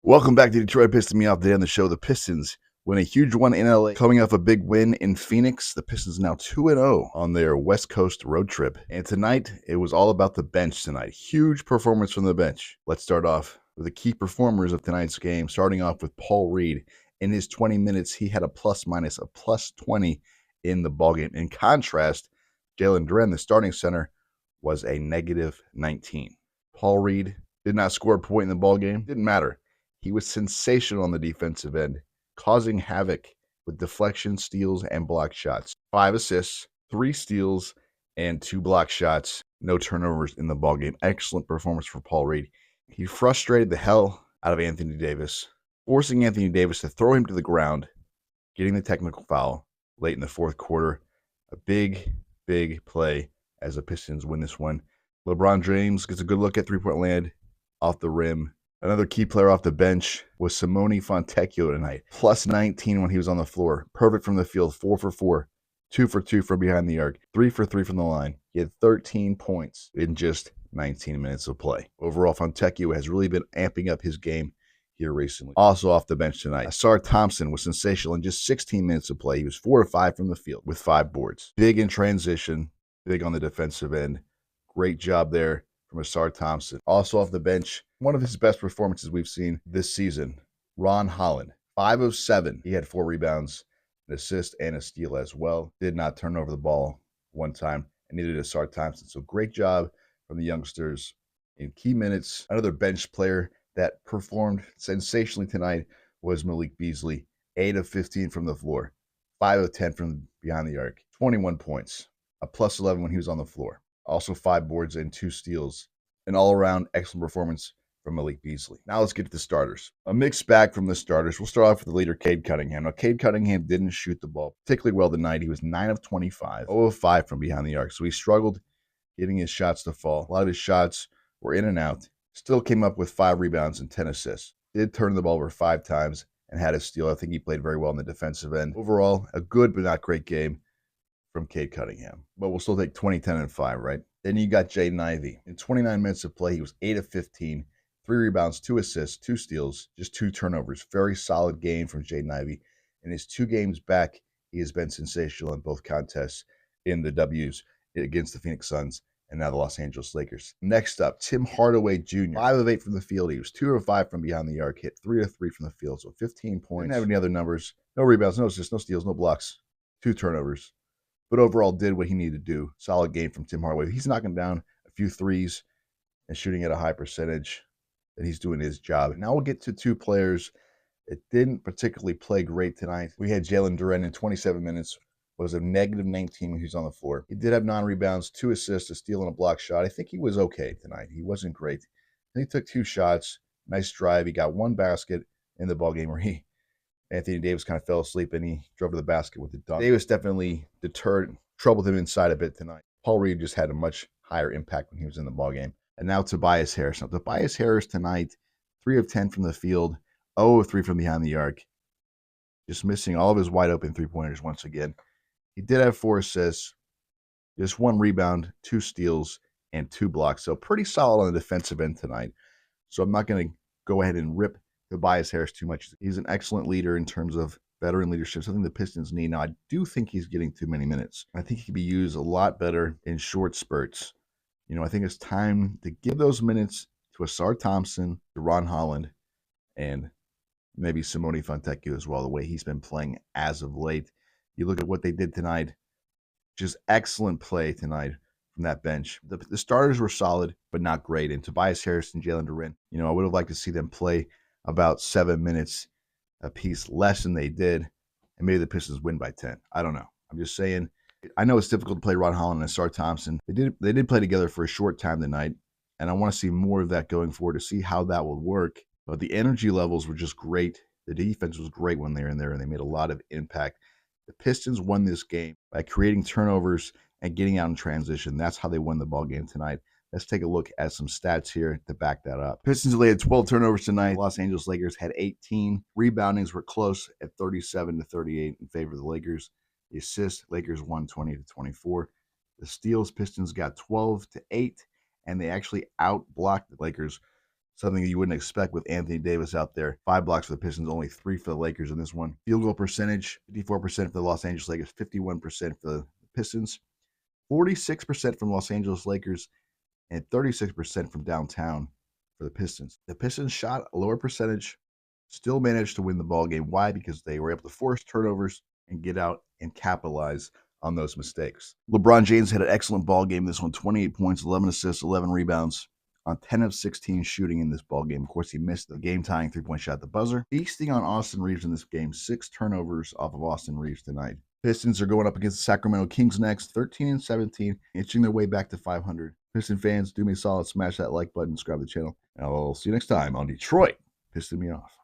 Welcome back to Detroit Pissing Me Off. Today on the show, the Pistons win a huge one in LA. Coming off a big win in Phoenix, the Pistons now 2-0 on their West Coast road trip. And tonight, it was all about the bench tonight. Huge performance from the bench. Let's start off with the key performers of tonight's game, starting off with Paul Reed. In his 20 minutes, he had a plus-minus, a +20 in the ballgame. In contrast, Jalen Duren, the starting center, was a -19. Paul Reed did not score a point in the ballgame. Didn't matter. He was sensational on the defensive end, causing havoc with deflections, steals, and block shots. 5 assists, 3 steals, and 2 block shots. No turnovers in the ballgame. Excellent performance for Paul Reed. He frustrated the hell out of Anthony Davis, forcing Anthony Davis to throw him to the ground, getting the technical foul late in the fourth quarter. A big play as the Pistons win this one. LeBron James gets a good look at three-point land off the rim. Another key player off the bench was Simone Fontecchio tonight. +19 when he was on the floor. Perfect from the field. 4 for 4. 2 for 2 from behind the arc. 3 for 3 from the line. He had 13 points in just 19 minutes of play. Overall, Fontecchio has really been amping up his game here recently. Also off the bench tonight, Asar Thompson was sensational in just 16 minutes of play. He was 4 of 5 from the field with 5 boards. Big in transition. Big on the defensive end. Great job there from Asar Thompson. Also off the bench, one of his best performances we've seen this season, Ron Holland. 5 of 7. He had 4 rebounds, an assist, and a steal as well. Did not turn over the ball one time, and neither did Asar Thompson. So great job from the youngsters in key minutes. Another bench player that performed sensationally tonight was Malik Beasley. 8 of 15 from the floor. 5 of 10 from behind the arc. 21 points. A +11 when he was on the floor. Also 5 boards and 2 steals. An all-around excellent performance from Malik Beasley. Now let's get to the starters. A mixed bag from the starters. We'll start off with the leader, Cade Cunningham. Now, Cade Cunningham didn't shoot the ball particularly well tonight. He was 9 of 25, 0 of 5 from behind the arc. So he struggled getting his shots to fall. A lot of his shots were in and out. Still came up with 5 rebounds and 10 assists. Did turn the ball over 5 times and had a steal. I think he played very well on the defensive end. Overall, a good but not great game from Cade Cunningham. But we'll still take 20, 10, and 5, right? Then you got Jaden Ivey. In 29 minutes of play, he was 8 of 15, 3 rebounds, 2 assists, 2 steals, just 2 turnovers. Very solid game from Jaden Ivey. In his 2 games back, he has been sensational in both contests in the W's against the Phoenix Suns and now the Los Angeles Lakers. Next up, Tim Hardaway Jr. 5 of 8 from the field. He was 2 of 5 from behind the arc, hit 3 of 3 from the field, so 15 points. Didn't have any other numbers. No rebounds, no assists, no steals, no blocks, 2 turnovers. But overall did what he needed to do. Solid game from Tim Hardaway. He's knocking down a few threes and shooting at a high percentage, and he's doing his job. Now we'll get to 2 players that didn't particularly play great tonight. We had Jalen Duren in 27 minutes, was a -19 when he was on the floor. He did have 9 rebounds, 2 assists, a steal, and a block shot. I think he was okay tonight. He wasn't great. He took 2 shots, nice drive. He got 1 basket in the ballgame where Anthony Davis kind of fell asleep and he drove to the basket with the dunk. Davis definitely troubled him inside a bit tonight. Paul Reed just had a much higher impact when he was in the ballgame. And now Tobias Harris. Now, Tobias Harris tonight, 3 of 10 from the field, 0 of 3 from behind the arc. Just missing all of his wide open 3-pointers once again. He did have 4 assists, just 1 rebound, 2 steals, and 2 blocks. So pretty solid on the defensive end tonight. So I'm not going to go ahead and rip Tobias Harris too much. He's an excellent leader in terms of veteran leadership, something the Pistons need. Now, I do think he's getting too many minutes. I think he could be used a lot better in short spurts. I think it's time to give those minutes to Asar Thompson, to Ron Holland, and maybe Simone Fontecchio as well, the way he's been playing as of late. You look at what they did tonight, just excellent play tonight from that bench. The starters were solid, but not great. And Tobias Harris and Jalen Duren, I would have liked to see them play about 7 minutes a piece less than they did, and maybe the Pistons win by 10. I don't know. I'm just saying. I know it's difficult to play Ron Holland and Asar Thompson. They did play together for a short time tonight, and I want to see more of that going forward to see how that will work. But the energy levels were just great. The defense was great when they were in there, and they made a lot of impact. The Pistons won this game by creating turnovers and getting out in transition. That's how they won the ball game tonight. Let's take a look at some stats here to back that up. Pistons only had 12 turnovers tonight. Los Angeles Lakers had 18. Reboundings were close at 37-38 in favor of the Lakers. The assists, Lakers won 20-24. The steals, Pistons got 12-8, and they actually out-blocked the Lakers something you wouldn't expect with Anthony Davis out there. 5 blocks for the Pistons, only 3 for the Lakers in this one. Field goal percentage, 54% for the Los Angeles Lakers, 51% for the Pistons, 46% from Los Angeles Lakers, and 36% from downtown for the Pistons. The Pistons shot a lower percentage, still managed to win the ball game. Why? Because they were able to force turnovers and get out and capitalize on those mistakes. LeBron James had an excellent ball game this one, 28 points, 11 assists, 11 rebounds on 10 of 16 shooting in this ball game. Of course, he missed the game-tying three-point shot at the buzzer. Feasting on Austin Reeves in this game, 6 turnovers off of Austin Reeves tonight. Pistons are going up against the Sacramento Kings next, 13-17, inching their way back to 500. Piston fans, do me a solid, smash that like button, subscribe to the channel, and I'll see you next time on Detroit Piston Me Off.